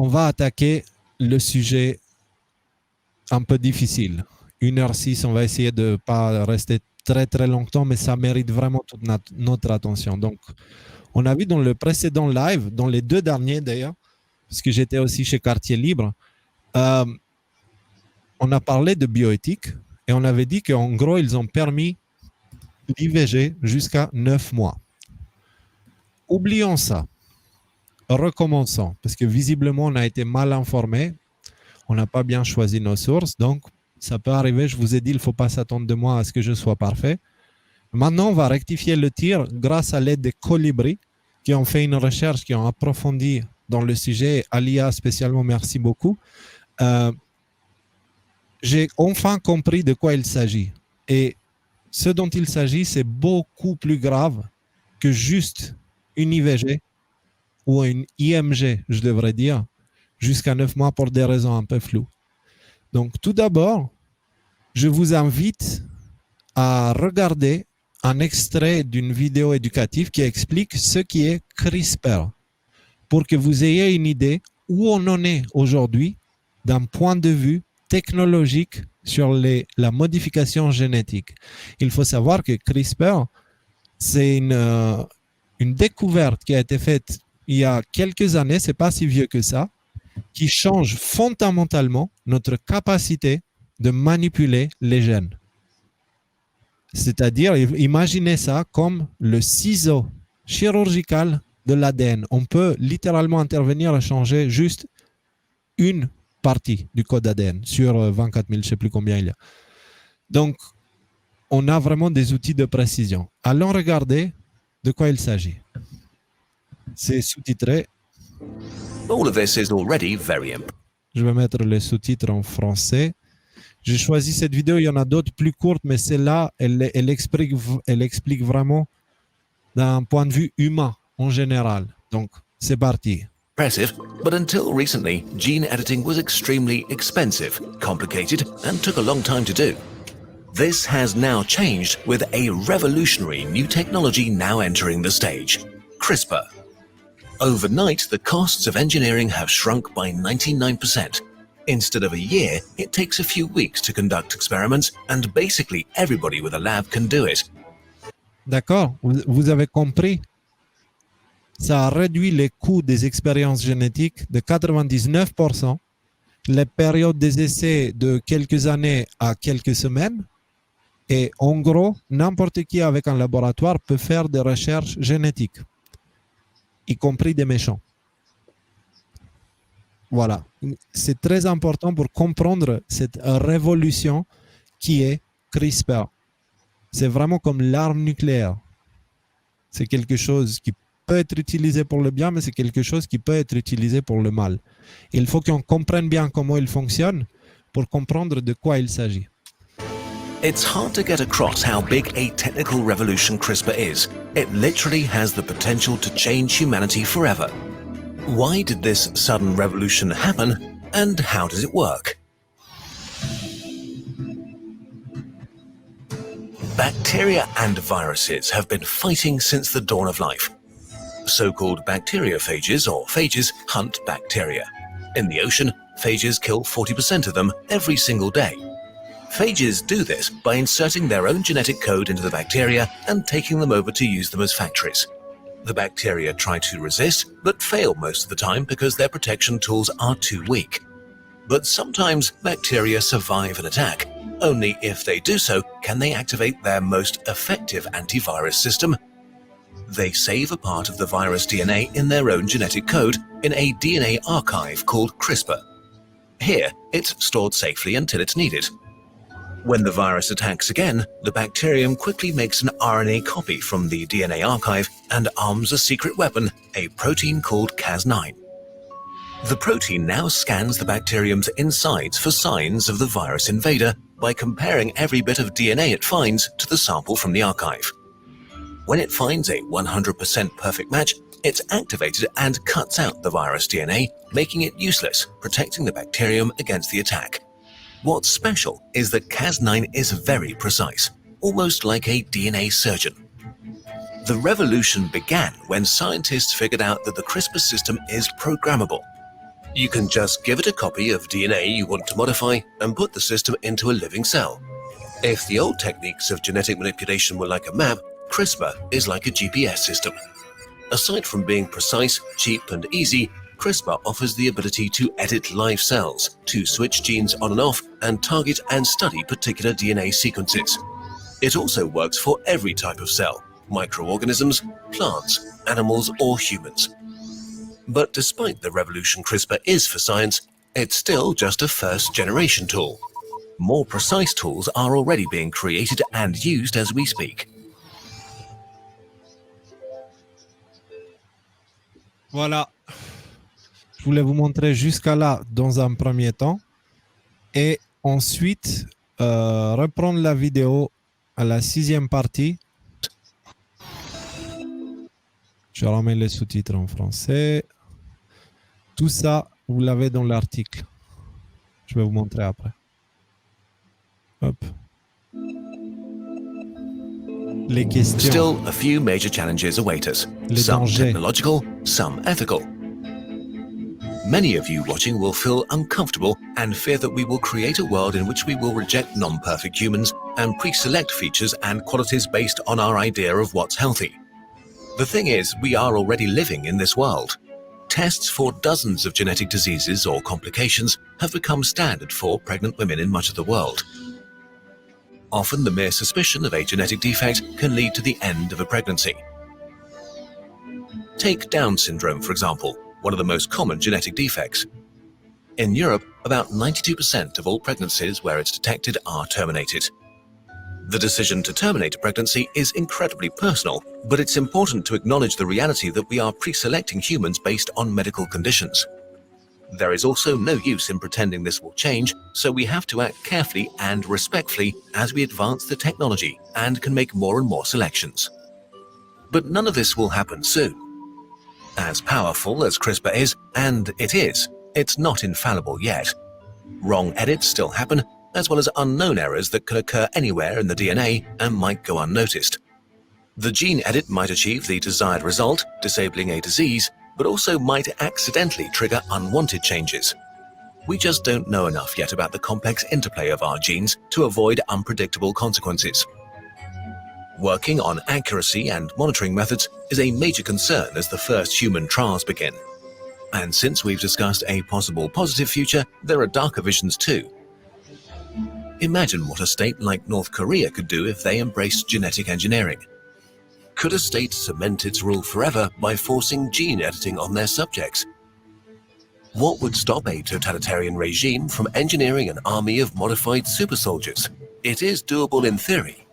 on va attaquer le sujet un peu difficile. 1h06, on va essayer de ne pas rester très très longtemps, mais ça mérite vraiment toute notre attention. Donc, on a vu dans le précédent live, dans les 2 derniers d'ailleurs, parce que j'étais aussi chez Quartier Libre, on a parlé de bioéthique et on avait dit qu'en gros, ils ont permis l'IVG jusqu'à 9 mois. Oublions ça. Recommençons, parce que visiblement, on a été mal informé. On n'a pas bien choisi nos sources. Donc, ça peut arriver. Je vous ai dit, il ne faut pas s'attendre de moi à ce que je sois parfait. Maintenant, on va rectifier le tir grâce à l'aide des Colibri qui ont fait une recherche, qui ont approfondi dans le sujet. Alia, spécialement, merci beaucoup. J'ai enfin compris de quoi il s'agit. Et ce dont il s'agit, c'est beaucoup plus grave que juste une IVG ou une IMG, je devrais dire, jusqu'à 9 mois pour des raisons un peu floues. Donc, tout d'abord, je vous invite à regarder un extrait d'une vidéo éducative qui explique ce qui est CRISPR, pour que vous ayez une idée où on en est aujourd'hui d'un point de vue technologique sur la modification génétique. Il faut savoir que CRISPR, c'est une découverte qui a été faite il y a quelques années, c'est pas si vieux que ça, qui change fondamentalement notre capacité de manipuler les gènes. C'est-à-dire, imaginez ça comme le ciseau chirurgical de l'ADN. On peut littéralement intervenir et changer juste une partie du code ADN sur 24 000, je ne sais plus combien il y a. Donc, on a vraiment des outils de précision. Allons regarder de quoi il s'agit. C'est sous-titré. All of this is already very important. Je vais mettre les sous-titres en français. J'ai choisi cette vidéo, il y en a d'autres plus courtes, mais celle-là, elle explique vraiment d'un point de vue humain en général. Donc, c'est parti. Impressive, but until recently, gene editing was extremely expensive, complicated, and took a long time to do. This has now changed with a revolutionary new technology now entering the stage, CRISPR. Overnight, the costs of engineering have shrunk by 99%. Instead of a year, it takes a few weeks to conduct experiments, and basically everybody with a lab can do it. D'accord, vous avez compris. Ça a réduit les coûts des expériences génétiques de 99%, les périodes des essais de quelques années à quelques semaines, et en gros, n'importe qui avec un laboratoire peut faire des recherches génétiques, y compris des méchants. Voilà, c'est très important pour comprendre cette révolution qui est CRISPR. C'est vraiment comme l'arme nucléaire. C'est quelque chose qui peut être utilisé pour le bien, mais c'est quelque chose qui peut être utilisé pour le mal. Il faut qu'on comprenne bien comment il fonctionne pour comprendre de quoi il s'agit. It's hard to get across how big a technical revolution CRISPR is. It literally has the potential to change humanity forever. Why did this sudden revolution happen, and how does it work? Bacteria and viruses have been fighting since the dawn of life. So-called bacteriophages or phages hunt bacteria. In the ocean, phages kill 40% of them every single day. Phages do this by inserting their own genetic code into the bacteria and taking them over to use them as factories. The bacteria try to resist, but fail most of the time because their protection tools are too weak. But sometimes bacteria survive an attack. Only if they do so can they activate their most effective antivirus system. They save a part of the virus DNA in their own genetic code in a DNA archive called CRISPR. Here, it's stored safely until it's needed. When the virus attacks again, the bacterium quickly makes an RNA copy from the DNA archive and arms a secret weapon, a protein called Cas9. The protein now scans the bacterium's insides for signs of the virus invader by comparing every bit of DNA it finds to the sample from the archive. When it finds a 100% perfect match, it's activated and cuts out the virus DNA, making it useless, protecting the bacterium against the attack. What's special is that Cas9 is very precise, almost like a DNA surgeon. The revolution began when scientists figured out that the CRISPR system is programmable. You can just give it a copy of DNA you want to modify and put the system into a living cell. If the old techniques of genetic manipulation were like a map, CRISPR is like a GPS system. Aside from being precise, cheap, and easy, CRISPR offers the ability to edit live cells, to switch genes on and off, and target and study particular DNA sequences. It also works for every type of cell, microorganisms, plants, animals, or humans. But despite the revolution CRISPR is for science, it's still just a first-generation tool. More precise tools are already being created and used as we speak. Voilà. Je voulais vous montrer jusqu'à là dans un premier temps et ensuite reprendre la vidéo à la 6e partie. Je remets les sous-titres en français. Tout ça, vous l'avez dans l'article. Je vais vous montrer après. Hop. Les questions. Still, a few major challenges await us. Les Some dangers. technological, some ethical. Many of you watching will feel uncomfortable and fear that we will create a world in which we will reject non-perfect humans and pre-select features and qualities based on our idea of what's healthy. The thing is, we are already living in this world. Tests for dozens of genetic diseases or complications have become standard for pregnant women in much of the world. Often the mere suspicion of a genetic defect can lead to the end of a pregnancy. Take Down syndrome, for example, one of the most common genetic defects. In Europe, about 92% of all pregnancies where it's detected are terminated. The decision to terminate a pregnancy is incredibly personal, but it's important to acknowledge the reality that we are pre-selecting humans based on medical conditions. There is also no use in pretending this will change, so we have to act carefully and respectfully as we advance the technology and can make more and more selections. But none of this will happen soon. As powerful as CRISPR is, and it is, it's not infallible yet. Wrong edits still happen, as well as unknown errors that could occur anywhere in the DNA and might go unnoticed. The gene edit might achieve the desired result, disabling a disease, but also might accidentally trigger unwanted changes. We just don't know enough yet about the complex interplay of our genes to avoid unpredictable consequences. Working on accuracy and monitoring methods is a major concern as the first human trials begin. And since we've discussed a possible positive future, there are darker visions too. Imagine what a state like North Korea could do if they embraced genetic engineering. Could a state cement its rule forever by forcing gene editing on their subjects? What would stop a totalitarian regime from engineering an army of modified super soldiers? It is doable in theory.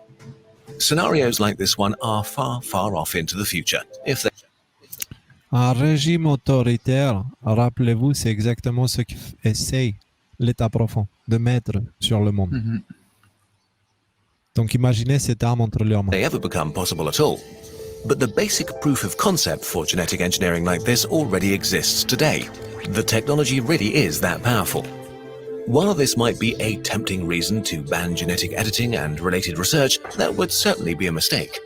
Scenarios like this one are far, far off into the future. If they Un régime autoritaire, rappelez-vous, c'est exactement ce qu'essaye l'État profond de mettre sur le monde. Mhm. Donc imaginez cette arme entre leurs mains. they ever become possible at all. But the basic proof of concept for genetic engineering like this already exists today. The technology really is that powerful. While this might be a tempting reason to ban genetic editing and related research, that would certainly be a mistake.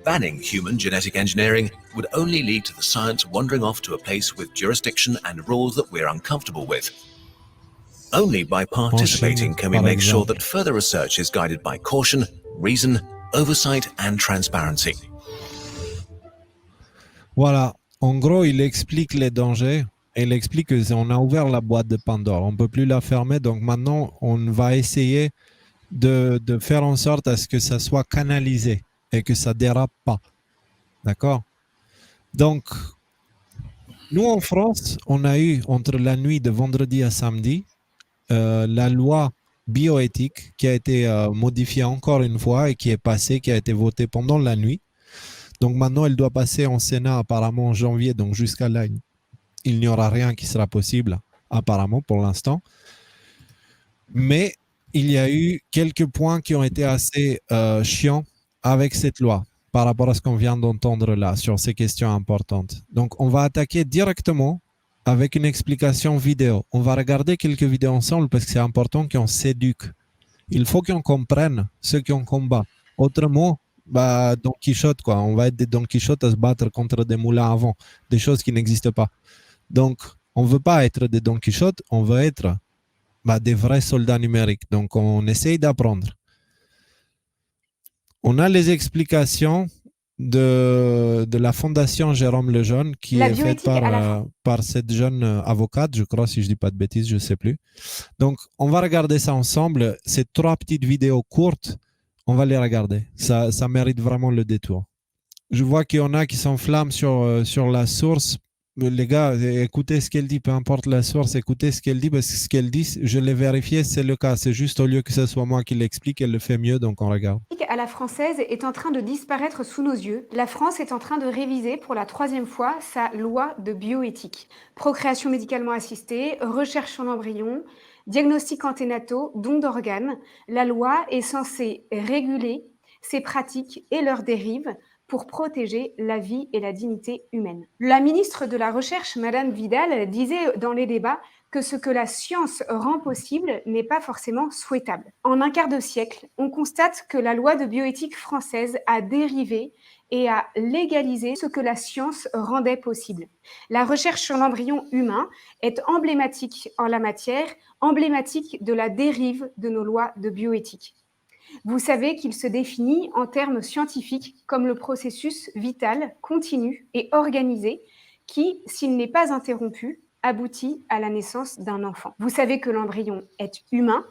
Banning human genetic engineering would only lead to the science wandering off to a place with jurisdiction and rules that we're uncomfortable with. Only by participating can we make sure that further research is guided by caution, reason, oversight and transparency. Voilà, en gros, il explique les dangers et il explique qu'on a ouvert la boîte de Pandore. On ne peut plus la fermer, donc maintenant, on va essayer de faire en sorte à ce que ça soit canalisé et que ça ne dérape pas. D'accord? Donc, nous, en France, on a eu, entre la nuit de vendredi à samedi, la loi bioéthique qui a été modifiée encore une fois et qui est passée, qui a été votée pendant la nuit. Donc maintenant, elle doit passer en Sénat apparemment en janvier. Donc jusqu'à là, il n'y aura rien qui sera possible apparemment pour l'instant. Mais il y a eu quelques points qui ont été assez chiants avec cette loi par rapport à ce qu'on vient d'entendre là sur ces questions importantes. Donc on va attaquer directement avec une explication vidéo. On va regarder quelques vidéos ensemble parce que c'est important qu'on s'éduque. Il faut qu'on comprenne ce qu'on combat. Autrement, bah, Don Quichotte, quoi. On va être des Don Quichotte à se battre contre des moulins à vent, des choses qui n'existent pas. Donc, On ne veut pas être des Don Quichotte, on veut être des vrais soldats numériques. Donc, on essaye d'apprendre. On a les explications de la fondation Jérôme Lejeune qui La est faite bioéthique à la par cette jeune avocate, je crois, si je ne dis pas de bêtises, je ne sais plus. Donc, on va regarder ça ensemble. Ces 3 petites vidéos courtes, on va les regarder. Ça mérite vraiment le détour. Je vois qu'il y en a qui s'enflamment sur la source. Les gars, écoutez ce qu'elle dit, peu importe la source, écoutez ce qu'elle dit, parce que ce qu'elle dit, je l'ai vérifié, c'est le cas. C'est juste au lieu que ce soit moi qui l'explique, elle le fait mieux, donc on regarde. À la française est en train de disparaître sous nos yeux. La France est en train de réviser pour la 3e fois sa loi de bioéthique. Procréation médicalement assistée, recherche sur l'embryon, diagnostic anténataux, don d'organes. La loi est censée réguler ces pratiques et leurs dérives pour protéger la vie et la dignité humaine. La ministre de la Recherche, Madame Vidal, disait dans les débats que ce que la science rend possible n'est pas forcément souhaitable. En un quart de siècle, on constate que la loi de bioéthique française a dérivé et a légalisé ce que la science rendait possible. La recherche sur l'embryon humain est emblématique en la matière, emblématique de la dérive de nos lois de bioéthique. Vous savez qu'il se définit en termes scientifiques comme le processus vital, continu et organisé qui, s'il n'est pas interrompu, aboutit à la naissance d'un enfant. Vous savez que l'embryon est humain,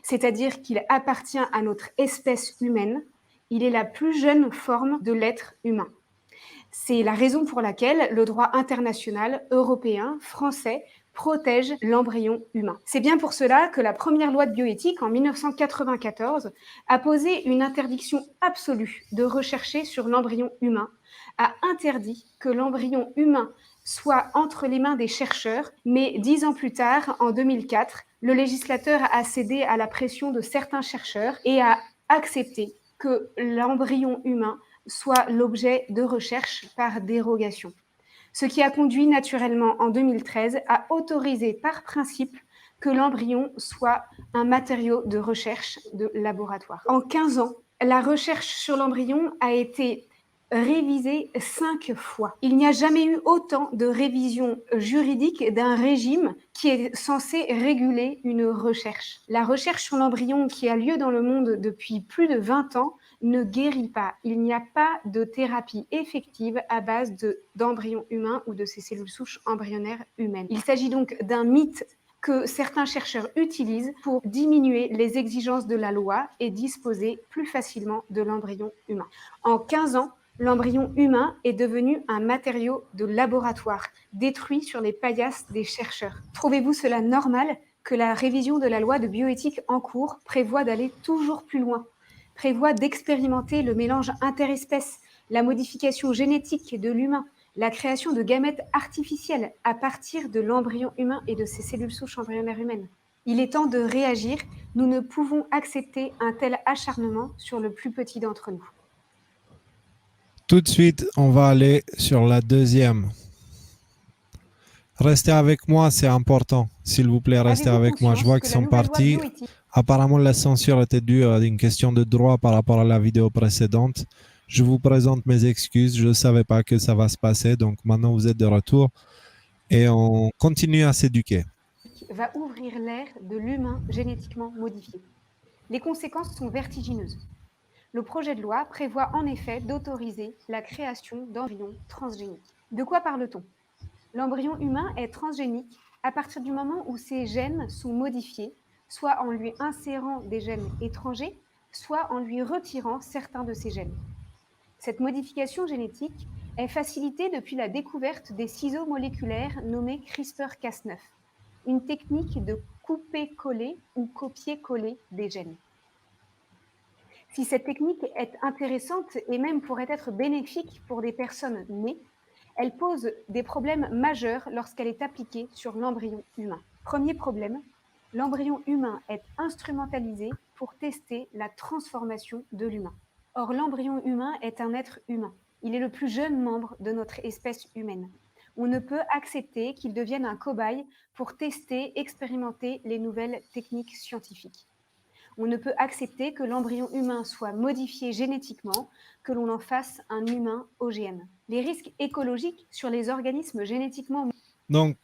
c'est-à-dire qu'il appartient à notre espèce humaine. Il est la plus jeune forme de l'être humain. C'est la raison pour laquelle le droit international, européen, français protège l'embryon humain. C'est bien pour cela que la première loi de bioéthique, en 1994, a posé une interdiction absolue de rechercher sur l'embryon humain, a interdit que l'embryon humain soit entre les mains des chercheurs, mais 10 ans plus tard, en 2004, le législateur a cédé à la pression de certains chercheurs et a accepté que l'embryon humain soit l'objet de recherche par dérogation. Ce qui a conduit naturellement en 2013 à autoriser par principe que l'embryon soit un matériau de recherche de laboratoire. En 15 ans, la recherche sur l'embryon a été révisée 5 fois. Il n'y a jamais eu autant de révisions juridiques d'un régime qui est censé réguler une recherche. La recherche sur l'embryon qui a lieu dans le monde depuis plus de 20 ans ne guérit pas. Il n'y a pas de thérapie effective à base d'embryons humains ou de ces cellules souches embryonnaires humaines. Il s'agit donc d'un mythe que certains chercheurs utilisent pour diminuer les exigences de la loi et disposer plus facilement de l'embryon humain. En 15 ans, l'embryon humain est devenu un matériau de laboratoire, détruit sur les paillasses des chercheurs. Trouvez-vous cela normal que la révision de la loi de bioéthique en cours prévoit d'aller toujours plus loin, prévoit d'expérimenter le mélange interespèces, la modification génétique de l'humain, la création de gamètes artificiels à partir de l'embryon humain et de ses cellules souches embryonnaires humaines? Il est temps de réagir. Nous ne pouvons accepter un tel acharnement sur le plus petit d'entre nous. Tout de suite, on va aller sur la deuxième. Restez avec moi, c'est important. S'il vous plaît, restez avec moi. Je vois qu'ils sont partis. Apparemment, la censure était due à une question de droit par rapport à la vidéo précédente. Je vous présente mes excuses. Je ne savais pas que ça va se passer. Donc maintenant, vous êtes de retour et on continue à s'éduquer. Va ouvrir l'ère de l'humain génétiquement modifié. Les conséquences sont vertigineuses. Le projet de loi prévoit en effet d'autoriser la création d'embryons transgéniques. De quoi parle-t-on? L'embryon humain est transgénique à partir du moment où ses gènes sont modifiés, soit en lui insérant des gènes étrangers, soit en lui retirant certains de ses gènes. Cette modification génétique est facilitée depuis la découverte des ciseaux moléculaires nommés CRISPR-Cas9, une technique de couper-coller ou copier-coller des gènes. Si cette technique est intéressante et même pourrait être bénéfique pour des personnes nées, elle pose des problèmes majeurs lorsqu'elle est appliquée sur l'embryon humain. Premier problème, l'embryon humain est instrumentalisé pour tester la transformation de l'humain. Or, l'embryon humain est un être humain. Il est le plus jeune membre de notre espèce humaine. On ne peut accepter qu'il devienne un cobaye pour tester, expérimenter les nouvelles techniques scientifiques. On ne peut accepter que l'embryon humain soit modifié génétiquement, que l'on en fasse un humain OGM. Les risques écologiques sur les organismes génétiquement... Donc,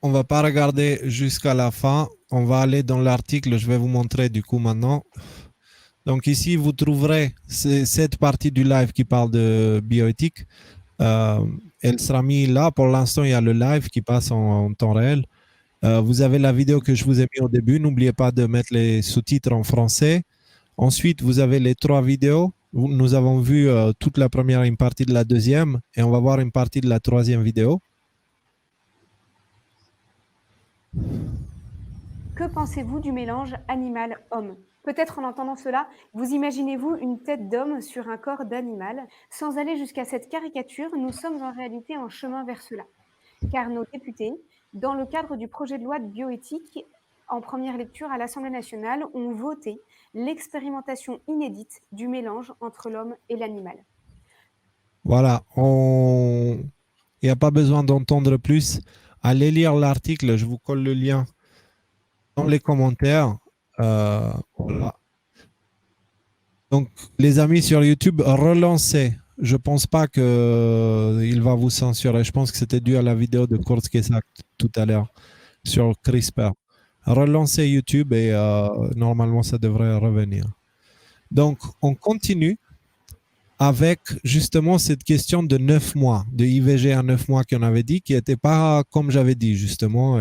On va pas regarder jusqu'à la fin. On va aller dans l'article. Je vais vous montrer du coup maintenant. Donc ici, vous trouverez cette partie du live qui parle de bioéthique. Elle sera mise là. Pour l'instant, il y a le live qui passe en temps réel. Vous avez la vidéo que je vous ai mis au début. N'oubliez pas de mettre les sous-titres en français. Ensuite, vous avez les 3 vidéos. Nous avons vu toute la première, une partie de la deuxième, et on va voir une partie de la 3e vidéo. Que pensez-vous du mélange animal-homme? Peut-être en entendant cela, vous imaginez-vous une tête d'homme sur un corps d'animal? Sans aller jusqu'à cette caricature, nous sommes en réalité en chemin vers cela. Car nos députés, dans le cadre du projet de loi de bioéthique, en première lecture à l'Assemblée nationale, ont voté l'expérimentation inédite du mélange entre l'homme et l'animal. Voilà, il n'y a pas besoin d'entendre plus. Allez lire l'article, je vous colle le lien dans les commentaires. Voilà. Donc, les amis sur YouTube, relancez. Je ne pense pas qu'il va vous censurer. Je pense que c'était dû à la vidéo de Kurzgesagt tout à l'heure sur CRISPR. Relancez YouTube et normalement, ça devrait revenir. Donc, on continue avec justement cette question de 9 mois, de IVG à 9 mois qu'on avait dit, qui n'était pas comme j'avais dit justement.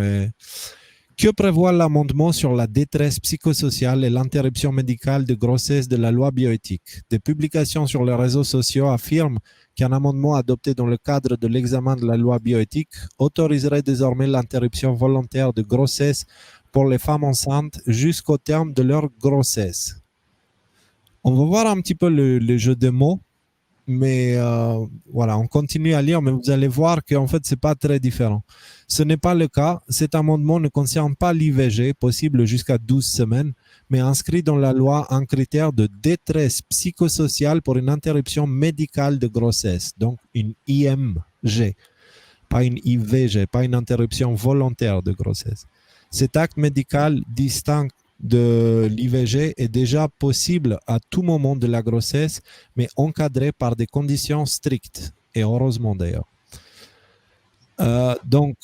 Que prévoit l'amendement sur la détresse psychosociale et l'interruption médicale de grossesse de la loi bioéthique? Des publications sur les réseaux sociaux affirment qu'un amendement adopté dans le cadre de l'examen de la loi bioéthique autoriserait désormais l'interruption volontaire de grossesse pour les femmes enceintes jusqu'au terme de leur grossesse. On va voir un petit peu le jeu de mots, mais voilà, on continue à lire, mais vous allez voir qu'en fait, ce n'est pas très différent. Ce n'est pas le cas. Cet amendement ne concerne pas l'IVG, possible jusqu'à 12 semaines, mais inscrit dans la loi un critère de détresse psychosociale pour une interruption médicale de grossesse, donc une IMG, pas une IVG, pas une interruption volontaire de grossesse. Cet acte médical distinct de l'IVG est déjà possible à tout moment de la grossesse, mais encadré par des conditions strictes, et heureusement d'ailleurs. Donc,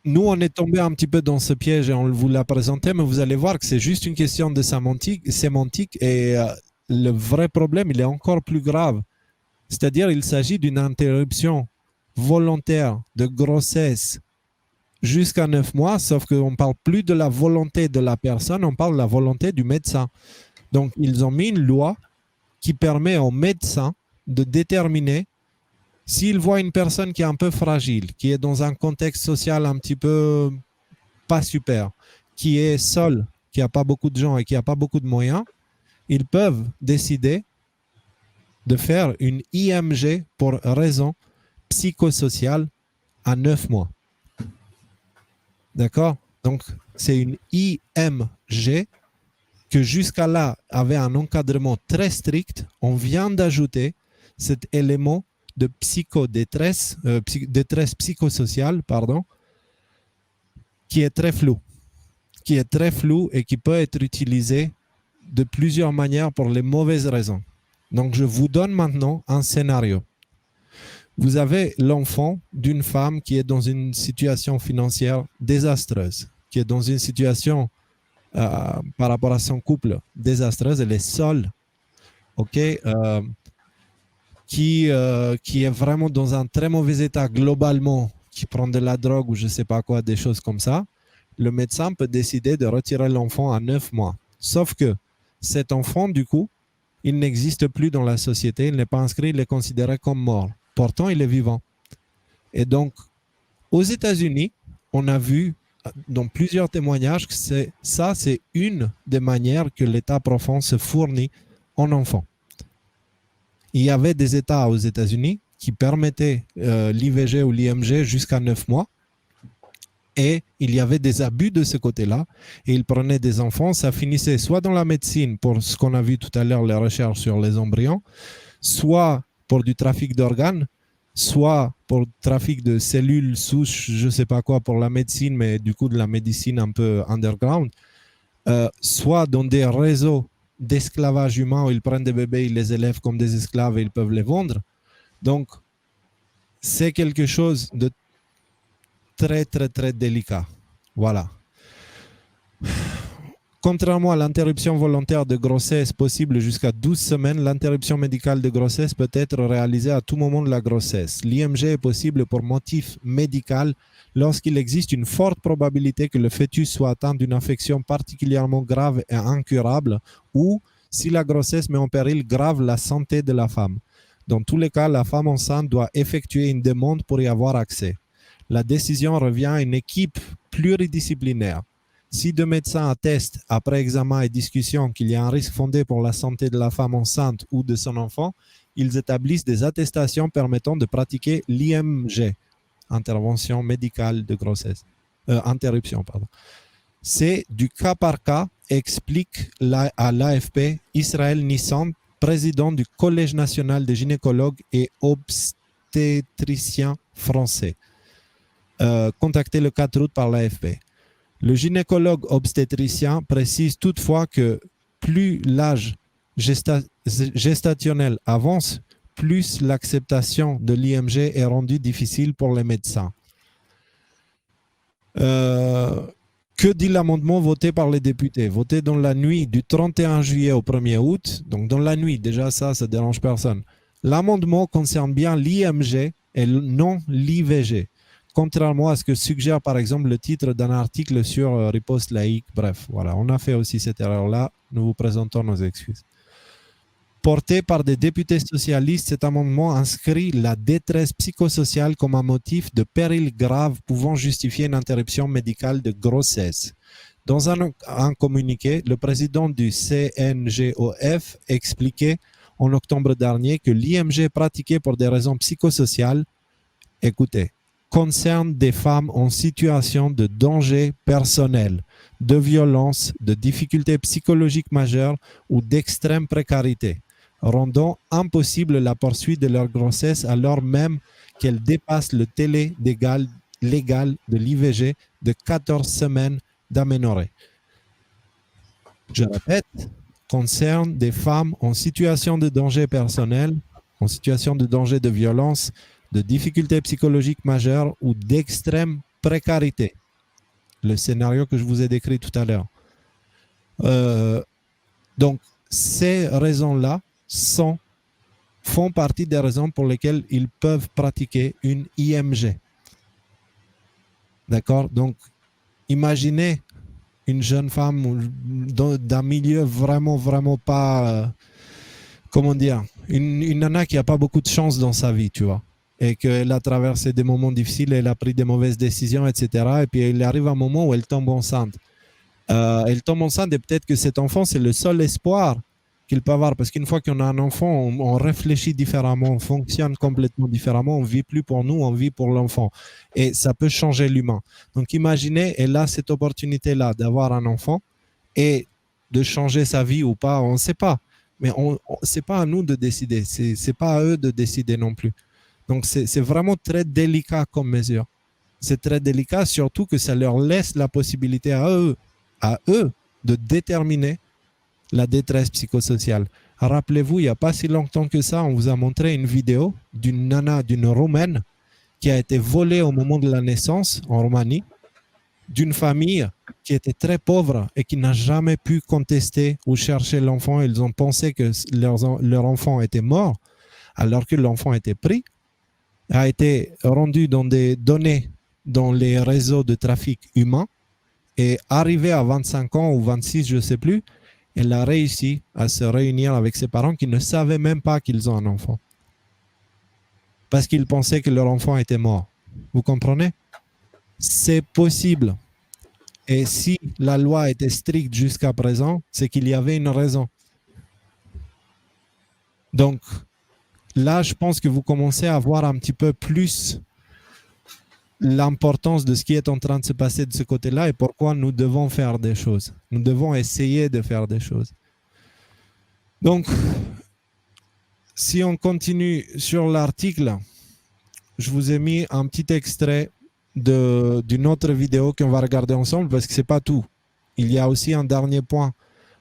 nous, on est tombé un petit peu dans ce piège et on vous l'a présenté, mais vous allez voir que c'est juste une question de sémantique et le vrai problème, il est encore plus grave. C'est-à-dire, il s'agit d'une interruption volontaire de grossesse jusqu'à 9 mois, sauf qu'on ne parle plus de la volonté de la personne, on parle de la volonté du médecin. Donc, ils ont mis une loi qui permet au médecin de déterminer s'il voit une personne qui est un peu fragile, qui est dans un contexte social un petit peu pas super, qui est seul, qui n'a pas beaucoup de gens et qui n'a pas beaucoup de moyens, ils peuvent décider de faire une IMG pour raison psychosociale à 9 mois. D'accord? Donc, c'est une IMG que jusqu'à là avait un encadrement très strict. On vient d'ajouter cet élément de psychodétresse, détresse psychosociale, pardon, qui est très flou et qui peut être utilisé de plusieurs manières pour les mauvaises raisons. Donc, je vous donne maintenant un scénario. Vous avez l'enfant d'une femme qui est dans une situation financière désastreuse, qui est dans une situation par rapport à son couple désastreuse, elle est seule, ok, qui est vraiment dans un très mauvais état globalement, qui prend de la drogue ou je ne sais pas quoi, des choses comme ça, le médecin peut décider de retirer l'enfant à 9 mois. Sauf que cet enfant, du coup, il n'existe plus dans la société, il n'est pas inscrit, il est considéré comme mort. Pourtant, il est vivant. Et donc, aux États-Unis, on a vu dans plusieurs témoignages que c'est une des manières que l'État profond se fournit en enfants. Il y avait des États aux États-Unis qui permettaient l'IVG ou l'IMG jusqu'à 9 mois. Et il y avait des abus de ce côté-là. Et ils prenaient des enfants. Ça finissait soit dans la médecine, pour ce qu'on a vu tout à l'heure, les recherches sur les embryons, soit pour du trafic d'organes, soit pour le trafic de cellules souches, je ne sais pas quoi, pour la médecine, mais du coup de la médecine un peu underground, soit dans des réseaux d'esclavage humain où ils prennent des bébés, ils les élèvent comme des esclaves et ils peuvent les vendre. Donc, c'est quelque chose de très, très, très délicat. Voilà. Contrairement à l'interruption volontaire de grossesse possible jusqu'à 12 semaines, l'interruption médicale de grossesse peut être réalisée à tout moment de la grossesse. L'IMG est possible pour motif médical lorsqu'il existe une forte probabilité que le fœtus soit atteint d'une infection particulièrement grave et incurable ou si la grossesse met en péril grave la santé de la femme. Dans tous les cas, la femme enceinte doit effectuer une demande pour y avoir accès. La décision revient à une équipe pluridisciplinaire. Si deux médecins attestent, après examen et discussion, qu'il y a un risque fondé pour la santé de la femme enceinte ou de son enfant, ils établissent des attestations permettant de pratiquer l'IMG, intervention médicale de grossesse, interruption, pardon. C'est du cas par cas, explique à l'AFP Israël Nissan, président du Collège national des gynécologues et obstétriciens français, contacté le 4 août par l'AFP. Le gynécologue obstétricien précise toutefois que plus l'âge gestationnel avance, plus l'acceptation de l'IMG est rendue difficile pour les médecins. Que dit l'amendement voté par les députés? Voté dans la nuit du 31 juillet au 1er août, donc dans la nuit, déjà ça ne dérange personne. L'amendement concerne bien l'IMG et non l'IVG. Contrairement à ce que suggère par exemple le titre d'un article sur Riposte laïque. Bref, voilà, on a fait aussi cette erreur-là. Nous vous présentons nos excuses. Porté par des députés socialistes, cet amendement inscrit la détresse psychosociale comme un motif de péril grave pouvant justifier une interruption médicale de grossesse. Dans un communiqué, le président du CNGOF expliquait en octobre dernier que l'IMG pratiqué pour des raisons psychosociales, écoutez, concerne des femmes en situation de danger personnel, de violence, de difficultés psychologiques majeures ou d'extrême précarité, rendant impossible la poursuite de leur grossesse alors même qu'elle dépasse le délai légal de l'IVG de 14 semaines d'aménorrhée. Je répète, concerne des femmes en situation de danger personnel, en situation de danger de violence, de difficultés psychologiques majeures ou d'extrême précarité. Le scénario que je vous ai décrit tout à l'heure. Donc, ces raisons-là font partie des raisons pour lesquelles ils peuvent pratiquer une IMG. D'accord? Donc, imaginez une jeune femme d'un milieu vraiment pas... comment dire? Une nana qui n'a pas beaucoup de chance dans sa vie, tu vois. Et qu'elle a traversé des moments difficiles, elle a pris des mauvaises décisions, etc. Et puis il arrive un moment où elle tombe enceinte. Elle tombe enceinte et peut-être que cet enfant, c'est le seul espoir qu'il peut avoir. Parce qu'une fois qu'on a un enfant, on réfléchit différemment, on fonctionne complètement différemment, on ne vit plus pour nous, on vit pour l'enfant. Et ça peut changer l'humain. Donc imaginez, elle a cette opportunité-là d'avoir un enfant et de changer sa vie ou pas, on ne sait pas. Mais ce n'est pas à nous de décider, ce n'est pas à eux de décider non plus. Donc, c'est vraiment très délicat comme mesure. C'est très délicat, surtout que ça leur laisse la possibilité à eux de déterminer la détresse psychosociale. Rappelez-vous, il n'y a pas si longtemps que ça, on vous a montré une vidéo d'une nana, d'une Roumaine, qui a été volée au moment de la naissance en Roumanie, d'une famille qui était très pauvre et qui n'a jamais pu contester ou chercher l'enfant. Ils ont pensé que leur enfant était mort, alors que l'enfant était pris, a été rendu dans des données dans les réseaux de trafic humain et arrivé à 25 ans ou 26, je ne sais plus, elle a réussi à se réunir avec ses parents qui ne savaient même pas qu'ils ont un enfant. Parce qu'ils pensaient que leur enfant était mort. Vous comprenez? C'est possible. Et si la loi était stricte jusqu'à présent, c'est qu'il y avait une raison. Donc, là, je pense que vous commencez à voir un petit peu plus l'importance de ce qui est en train de se passer de ce côté-là et pourquoi nous devons faire des choses. Nous devons essayer de faire des choses. Donc, si on continue sur l'article, je vous ai mis un petit extrait d'une autre vidéo qu'on va regarder ensemble parce que ce n'est pas tout. Il y a aussi un dernier point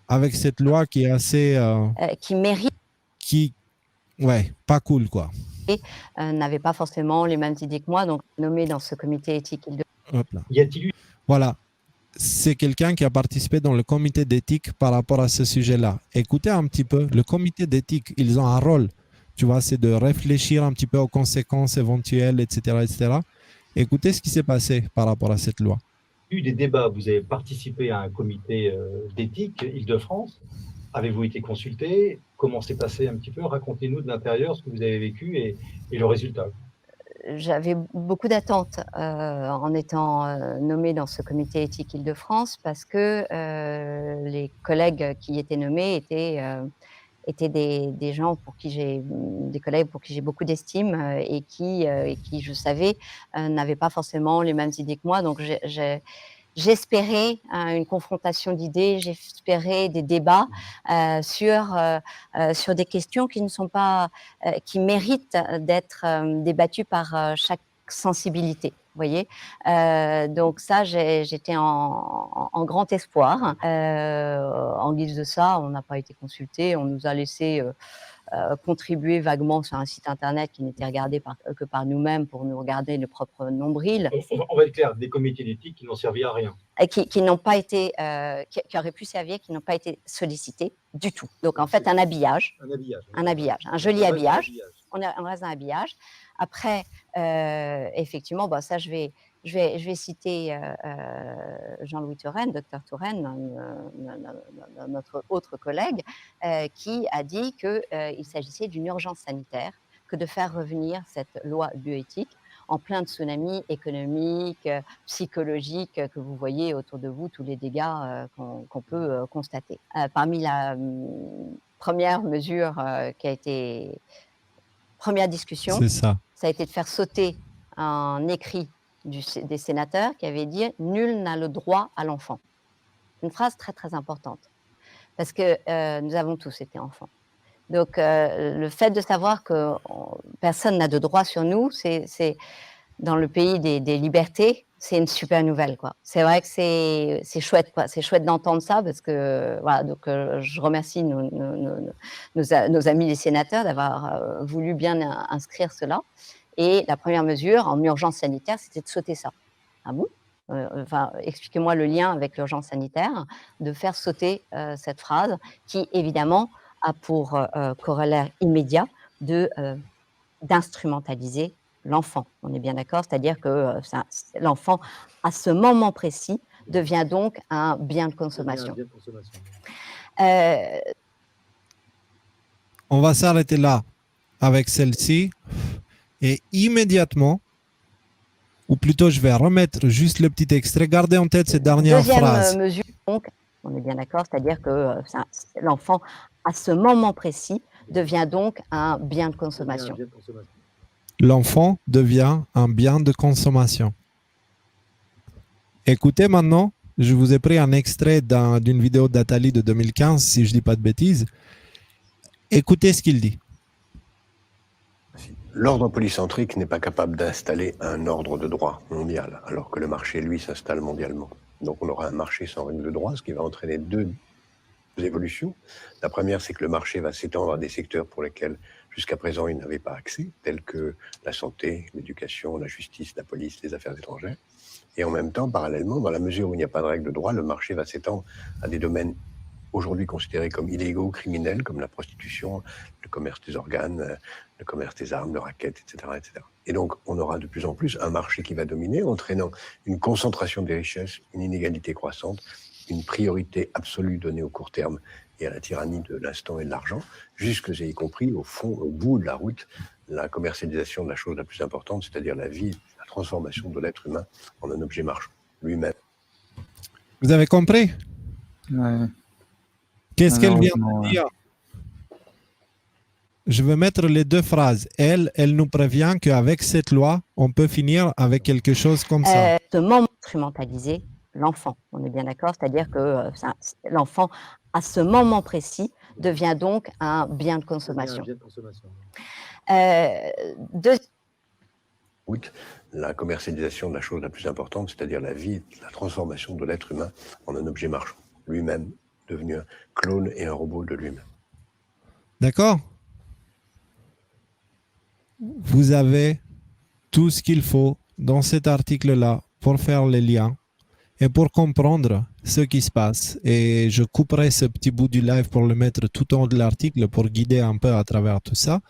avec cette loi qui est assez... qui mérite... Ouais, pas cool, quoi. N'avait pas forcément les mêmes idées que moi, donc nommé dans ce comité éthique. Hop là. Y a-t-il eu Voilà. C'est quelqu'un qui a participé dans le comité d'éthique par rapport à ce sujet-là. Écoutez un petit peu, le comité d'éthique, ils ont un rôle, tu vois, c'est de réfléchir un petit peu aux conséquences éventuelles, etc., etc. Écoutez ce qui s'est passé par rapport à cette loi. eu des débats? Vous avez participé à un comité d'éthique Île-de-France. Avez-vous été consulté? Comment s'est passé un petit peu? Racontez-nous de l'intérieur ce que vous avez vécu et le résultat. J'avais beaucoup d'attentes en étant nommée dans ce comité éthique Île-de-France parce que les collègues qui étaient nommés étaient des gens pour qui des collègues pour qui j'ai beaucoup d'estime et qui, je savais, n'avaient pas forcément les mêmes idées que moi. Donc j'espérais une confrontation d'idées, j'espérais des débats sur des questions qui ne sont pas, qui méritent d'être débattues par chaque sensibilité. Vous voyez, donc ça, j'étais en grand espoir. En guise de ça, on n'a pas été consulté, on nous a laissé contribuer vaguement sur un site internet qui n'était regardé que par nous-mêmes pour nous regarder le propre nombril. On va être clair, des comités d'éthique qui n'ont servi à rien. Et qui n'ont pas été, qui auraient pu servir, qui n'ont pas été sollicités du tout. Donc en fait, un habillage, un joli habillage. On reste dans l'habillage. Après, effectivement, bon, ça, je vais citer Jean-Louis Touraine, docteur Touraine, notre autre collègue, qui a dit qu'il s'agissait d'une urgence sanitaire, que de faire revenir cette loi bioéthique en plein tsunami économique, psychologique, que vous voyez autour de vous, tous les dégâts qu'on peut constater. Parmi la première mesure qui a été... Première discussion, ça a été de faire sauter un écrit des sénateurs qui avait dit « Nul n'a le droit à l'enfant ». Une phrase très, très importante, parce que nous avons tous été enfants. Donc, le fait de savoir que personne n'a de droit sur nous, c'est dans le pays des libertés, c'est une super nouvelle, quoi. C'est vrai que c'est chouette, quoi. C'est chouette d'entendre ça parce que, voilà, donc je remercie nos amis les sénateurs d'avoir voulu bien inscrire cela. Et la première mesure en urgence sanitaire, c'était de sauter ça. Ah bon? Enfin, expliquez-moi le lien avec l'urgence sanitaire, de faire sauter cette phrase qui, évidemment, a pour corollaire immédiat d'instrumentaliser l'enfant. On est bien d'accord, c'est-à-dire que l'enfant, à ce moment précis, devient donc un bien de consommation. On va s'arrêter là avec celle-ci et immédiatement, ou plutôt je vais remettre juste le petit extrait. Gardez en tête cette dernière phrase. Deuxième mesure, donc, on est bien d'accord, c'est-à-dire que l'enfant, à ce moment précis, devient donc un bien de consommation. L'enfant devient un bien de consommation. Écoutez maintenant, je vous ai pris un extrait d'une vidéo d'Atali de 2015, si je ne dis pas de bêtises. Écoutez ce qu'il dit. L'ordre polycentrique n'est pas capable d'installer un ordre de droit mondial, alors que le marché, lui, s'installe mondialement. Donc on aura un marché sans règle de droit, ce qui va entraîner deux évolutions. La première, c'est que le marché va s'étendre à des secteurs pour lesquels, jusqu'à présent, il n'avait pas accès, tels que la santé, l'éducation, la justice, la police, les affaires étrangères. Et en même temps, parallèlement, dans la mesure où il n'y a pas de règle de droit, le marché va s'étendre à des domaines aujourd'hui considérés comme illégaux, criminels, comme la prostitution, le commerce des organes, le commerce des armes, de raquettes, etc., etc. Et donc, on aura de plus en plus un marché qui va dominer, entraînant une concentration des richesses, une inégalité croissante, une priorité absolue donnée au court terme et à la tyrannie de l'instant et de l'argent, jusque, j'ai y compris, au fond, au bout de la route, la commercialisation de la chose la plus importante, c'est-à-dire la vie, la transformation de l'être humain en un objet marchand, lui-même. Vous avez compris? Ouais. Qu'est-ce qu'elle vient de dire? Je vais mettre les deux phrases. Elle nous prévient qu'avec cette loi, on peut finir avec quelque chose comme ça. Ce moment instrumentalisé, l'enfant, on est bien d'accord, c'est-à-dire que l'enfant, à ce moment précis, devient donc un bien de consommation. La commercialisation de la chose la plus importante, c'est-à-dire la vie, la transformation de l'être humain en un objet marchand, lui-même devenu un clone et un robot de lui-même. D'accord? Vous avez tout ce qu'il faut dans cet article-là pour faire les liens et pour comprendre ce qui se passe. Et je couperai ce petit bout du live pour le mettre tout en haut de l'article pour guider un peu à travers tout ça.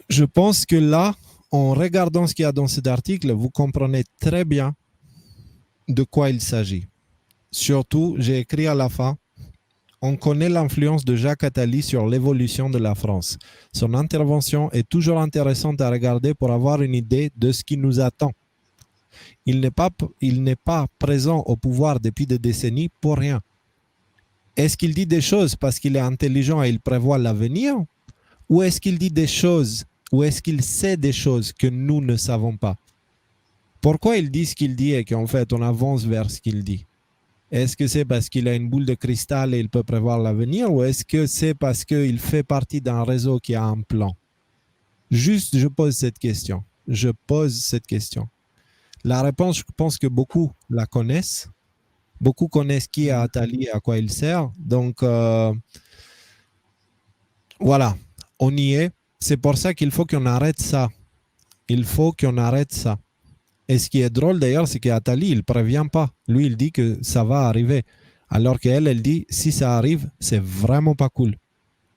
Je pense que là, en regardant ce qu'il y a dans cet article, vous comprenez très bien de quoi il s'agit. Surtout, j'ai écrit à la fin, on connaît l'influence de Jacques Attali sur l'évolution de la France. Son intervention est toujours intéressante à regarder pour avoir une idée de ce qui nous attend. Il n'est pas présent au pouvoir depuis des décennies pour rien. Est-ce qu'il dit des choses parce qu'il est intelligent et il prévoit l'avenir? Ou est-ce qu'il dit des choses, ou est-ce qu'il sait des choses que nous ne savons pas? Pourquoi il dit ce qu'il dit et qu'en fait on avance vers ce qu'il dit? Est-ce que c'est parce qu'il a une boule de cristal et il peut prévoir l'avenir, ou est-ce que c'est parce qu'il fait partie d'un réseau qui a un plan? Juste, je pose cette question. Je pose cette question. La réponse, je pense que beaucoup la connaissent. Beaucoup connaissent qui est Attali et à quoi il sert. Donc, voilà, on y est. C'est pour ça qu'il faut qu'on arrête ça. Il faut qu'on arrête ça. Et ce qui est drôle d'ailleurs, c'est qu'Attali, il ne prévient pas. Lui, il dit que ça va arriver. Alors qu'elle, elle dit, si ça arrive, c'est vraiment pas cool.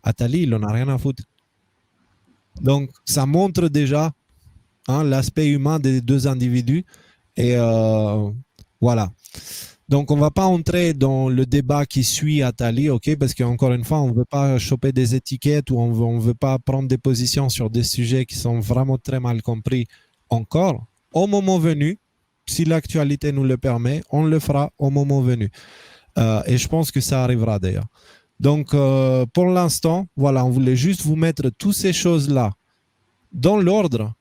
Attali, il n'en a rien à foutre. Donc, ça montre déjà l'aspect humain des deux individus. Et voilà. Donc, on ne va pas entrer dans le débat qui suit Attali, ok? Parce qu'encore une fois, on ne veut pas choper des étiquettes ou on ne veut pas prendre des positions sur des sujets qui sont vraiment très mal compris encore. Au moment venu, si l'actualité nous le permet, on le fera au moment venu. Et je pense que ça arrivera d'ailleurs. Donc, pour l'instant, voilà, on voulait juste vous mettre toutes ces choses-là dans l'ordre.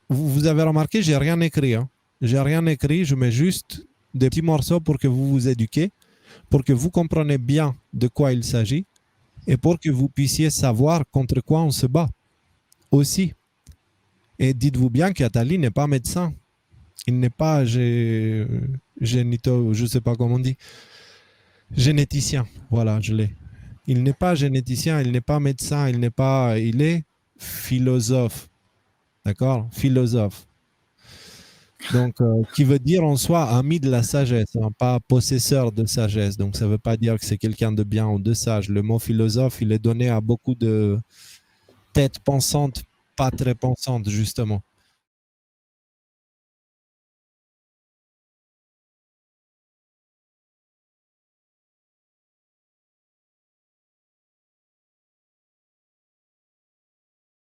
Vous avez remarqué, j'ai rien écrit. J'ai rien écrit, je mets juste des petits morceaux pour que vous vous éduquiez, pour que vous compreniez bien de quoi il s'agit et pour que vous puissiez savoir contre quoi on se bat aussi. Et dites-vous bien qu'Attali n'est pas médecin. Il n'est pas je ne sais pas comment on dit, généticien. Voilà, je l'ai. Il n'est pas généticien, il n'est pas médecin, il est philosophe. D'accord? Philosophe. Donc, qui veut dire en soi ami de la sagesse, pas possesseur de sagesse. Donc, ça ne veut pas dire que c'est quelqu'un de bien ou de sage. Le mot philosophe, il est donné à beaucoup de têtes pensantes, pas très pensantes, justement.